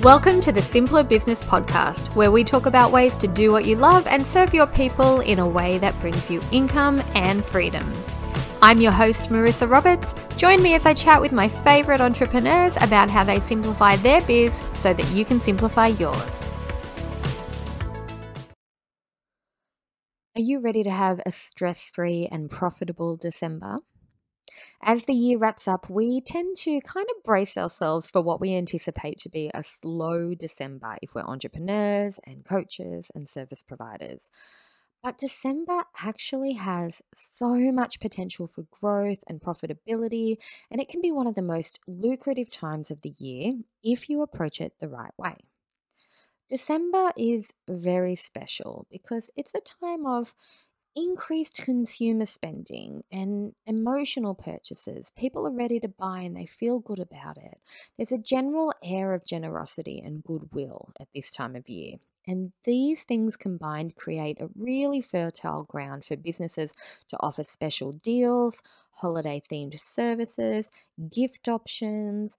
Welcome to the Simpler Business Podcast, where we talk about ways to do what you love and serve your people in a way that brings you income and freedom. I'm your host, Marissa Roberts. Join me as I chat with my favorite entrepreneurs about how they simplify their biz so that you can simplify yours. Are you ready to have a stress-free and profitable December? As the year wraps up, we tend to kind of brace ourselves for what we anticipate to be a slow December if we're entrepreneurs and coaches and service providers. But December actually has so much potential for growth and profitability, and it can be one of the most lucrative times of the year if you approach it the right way. December is very special because it's a time of increased consumer spending and emotional purchases. People are ready to buy and they feel good about it. There's a general air of generosity and goodwill at this time of year. And these things combined create a really fertile ground for businesses to offer special deals, holiday themed services, gift options.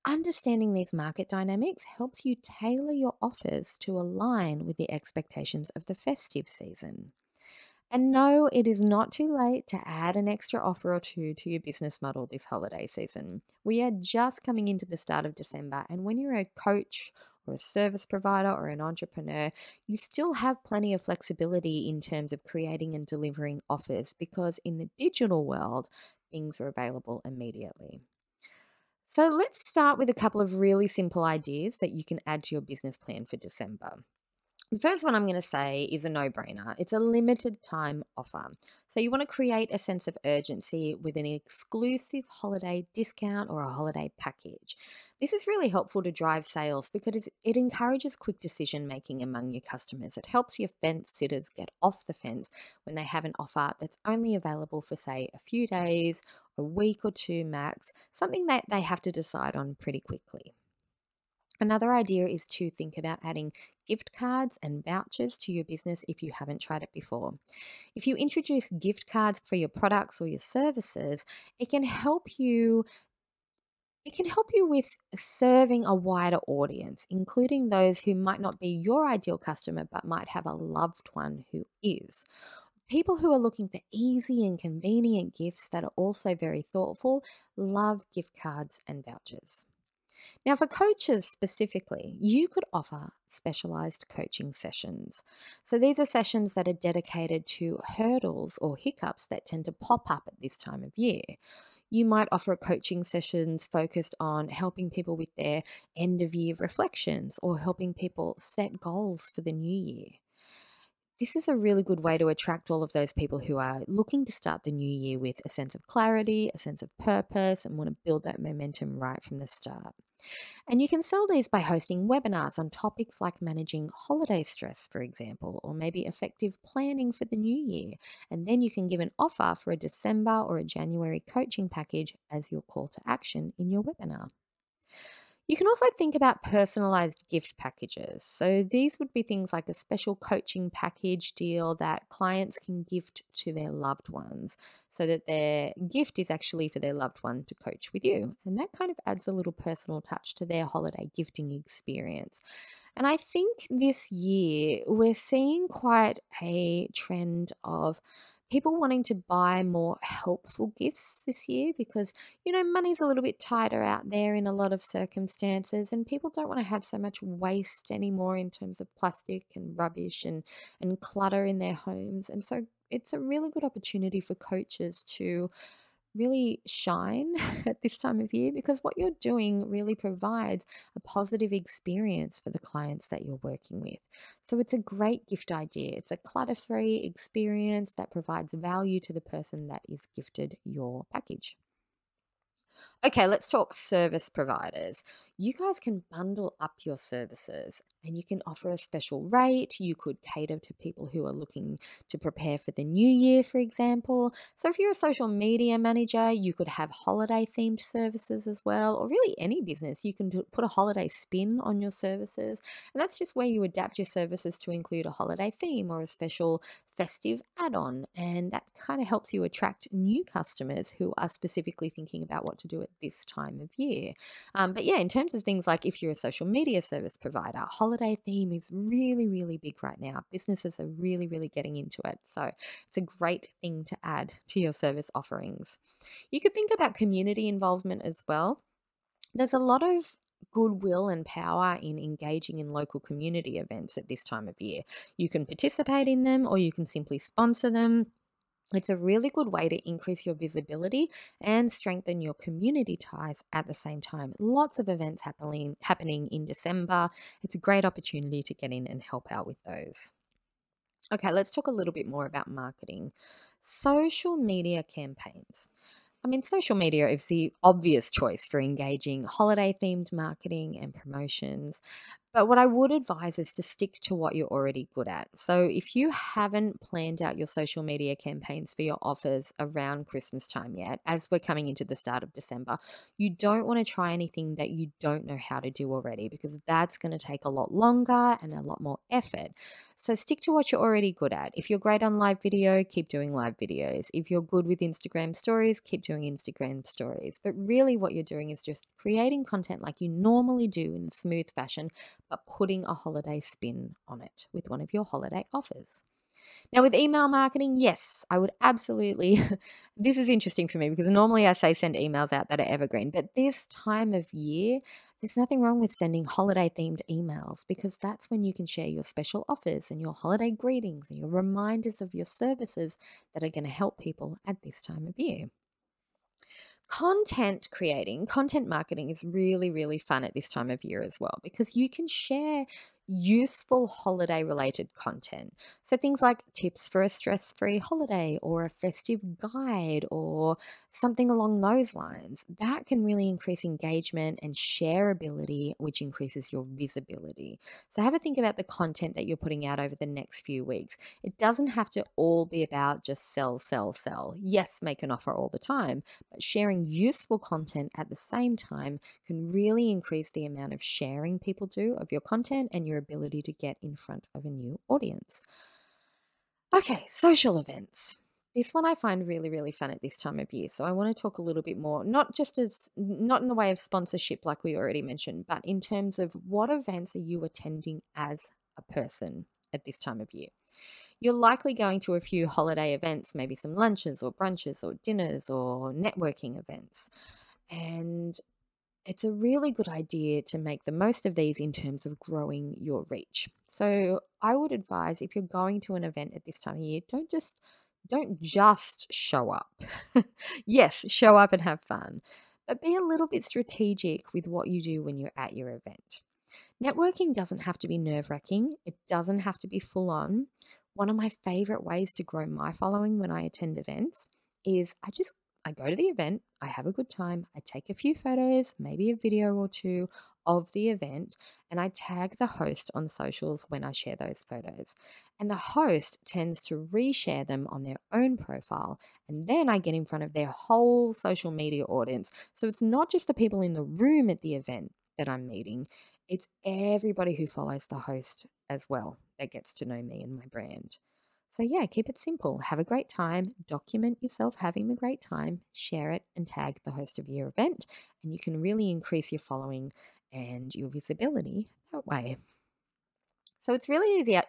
Understanding these market dynamics helps you tailor your offers to align with the expectations of the festive season. And no, it is not too late to add an extra offer or two to your business model this holiday season. We are just coming into the start of December, and when you're a coach or a service provider or an entrepreneur, you still have plenty of flexibility in terms of creating and delivering offers because in the digital world, things are available immediately. So let's start with a couple of really simple ideas that you can add to your business plan for December. The first one I'm going to say is a no-brainer. It's a limited time offer. So you want to create a sense of urgency with an exclusive holiday discount or a holiday package. This is really helpful to drive sales because it encourages quick decision making among your customers. It helps your fence sitters get off the fence when they have an offer that's only available for, say, a few days, a week or two max, something that they have to decide on pretty quickly. Another idea is to think about adding gift cards and vouchers to your business if you haven't tried it before. If you introduce gift cards for your products or your services, it can help you with serving a wider audience, including those who might not be your ideal customer but might have a loved one who is. People who are looking for easy and convenient gifts that are also very thoughtful love gift cards and vouchers. Now, for coaches specifically, you could offer specialized coaching sessions. So, these are sessions that are dedicated to hurdles or hiccups that tend to pop up at this time of year. You might offer coaching sessions focused on helping people with their end of year reflections or helping people set goals for the new year. This is a really good way to attract all of those people who are looking to start the new year with a sense of clarity, a sense of purpose, and want to build that momentum right from the start. And you can sell these by hosting webinars on topics like managing holiday stress, for example, or maybe effective planning for the new year. And then you can give an offer for a December or a January coaching package as your call to action in your webinar. You can also think about personalized gift packages. So these would be things like a special coaching package deal that clients can gift to their loved ones so that their gift is actually for their loved one to coach with you. And that kind of adds a little personal touch to their holiday gifting experience. And I think this year we're seeing quite a trend of people wanting to buy more helpful gifts this year because, money's a little bit tighter out there in a lot of circumstances, and people don't want to have so much waste anymore in terms of plastic and rubbish and clutter in their homes. And so it's a really good opportunity for coaches to really shine at this time of year because what you're doing really provides a positive experience for the clients that you're working with. So it's a great gift idea. It's a clutter-free experience that provides value to the person that is gifted your package. Okay, let's talk service providers. You guys can bundle up your services and you can offer a special rate. You could cater to people who are looking to prepare for the new year, for example. So if you're a social media manager, you could have holiday themed services as well, or really any business. You can put a holiday spin on your services. And that's just where you adapt your services to include a holiday theme or a special festive add on. And that kind of helps you attract new customers who are specifically thinking about what to do at this time of year. But yeah, in terms of things like if you're a social media service provider, holiday theme is really, really big right now. Businesses are really, really getting into it. So it's a great thing to add to your service offerings. You could think about community involvement as well. There's a lot of goodwill and power in engaging in local community events at this time of year. You can participate in them or you can simply sponsor them. It's a really good way to increase your visibility and strengthen your community ties at the same time. Lots of events happening in December. It's a great opportunity to get in and help out with those. Okay, let's talk a little bit more about marketing. Social media campaigns. I mean, social media is the obvious choice for engaging holiday themed marketing and promotions. But what I would advise is to stick to what you're already good at. So if you haven't planned out your social media campaigns for your offers around Christmas time yet, as we're coming into the start of December, you don't want to try anything that you don't know how to do already, because that's going to take a lot longer and a lot more effort. So stick to what you're already good at. If you're great on live video, keep doing live videos. If you're good with Instagram stories, keep doing Instagram stories. But really what you're doing is just creating content like you normally do in a smooth fashion, but putting a holiday spin on it with one of your holiday offers. Now, with email marketing, yes, I would absolutely. This is interesting for me because normally I say send emails out that are evergreen, but this time of year, there's nothing wrong with sending holiday themed emails, because that's when you can share your special offers and your holiday greetings and your reminders of your services that are going to help people at this time of year. Content marketing is really, really fun at this time of year as well, because you can share useful holiday related content. So things like tips for a stress free holiday or a festive guide or something along those lines. That can really increase engagement and shareability, which increases your visibility. So have a think about the content that you're putting out over the next few weeks. It doesn't have to all be about just sell, sell, sell. Yes, make an offer all the time, but sharing useful content at the same time can really increase the amount of sharing people do of your content and your ability to get in front of a new audience. Okay, social events. This one I find really, really fun at this time of year. So I want to talk a little bit more, not in the way of sponsorship like we already mentioned, but in terms of what events are you attending as a person at this time of year. You're likely going to a few holiday events, maybe some lunches or brunches or dinners or networking events. And it's a really good idea to make the most of these in terms of growing your reach. So I would advise, if you're going to an event at this time of year, don't just show up. Yes, show up and have fun, but be a little bit strategic with what you do when you're at your event. Networking doesn't have to be nerve-wracking. It doesn't have to be full on. One of my favorite ways to grow my following when I attend events is I go to the event, I have a good time, I take a few photos, maybe a video or two of the event, and I tag the host on socials when I share those photos. And the host tends to reshare them on their own profile, and then I get in front of their whole social media audience. So it's not just the people in the room at the event that I'm meeting, it's everybody who follows the host as well that gets to know me and my brand. So, yeah, keep it simple. Have a great time. Document yourself having the great time. Share it and tag the host of your event. And you can really increase your following and your visibility that way. So it's really easy.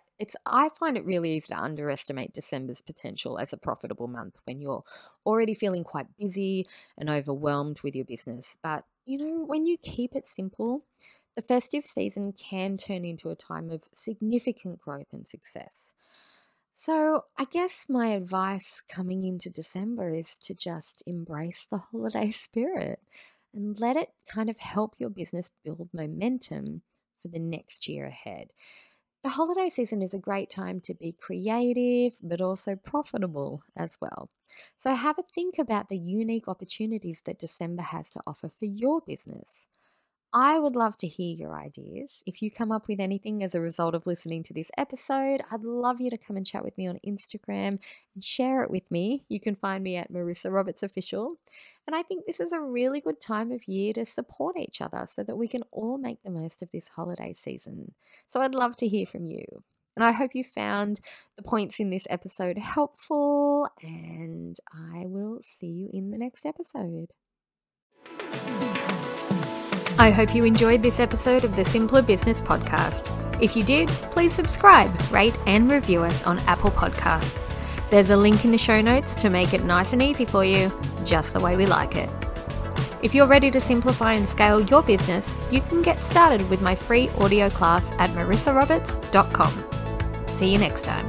I find it really easy to underestimate December's potential as a profitable month when you're already feeling quite busy and overwhelmed with your business. But, when you keep it simple, the festive season can turn into a time of significant growth and success. So, I guess my advice coming into December is to just embrace the holiday spirit and let it kind of help your business build momentum for the next year ahead. The holiday season is a great time to be creative, but also profitable as well. So, have a think about the unique opportunities that December has to offer for your business. I would love to hear your ideas. If you come up with anything as a result of listening to this episode, I'd love you to come and chat with me on Instagram and share it with me. You can find me at Marissa Roberts Official. And I think this is a really good time of year to support each other so that we can all make the most of this holiday season. So I'd love to hear from you. And I hope you found the points in this episode helpful, and I will see you in the next episode. I hope you enjoyed this episode of the Simpler Business Podcast. If you did, please subscribe, rate and review us on Apple Podcasts. There's a link in the show notes to make it nice and easy for you, just the way we like it. If you're ready to simplify and scale your business, you can get started with my free audio class at marissaroberts.com. See you next time.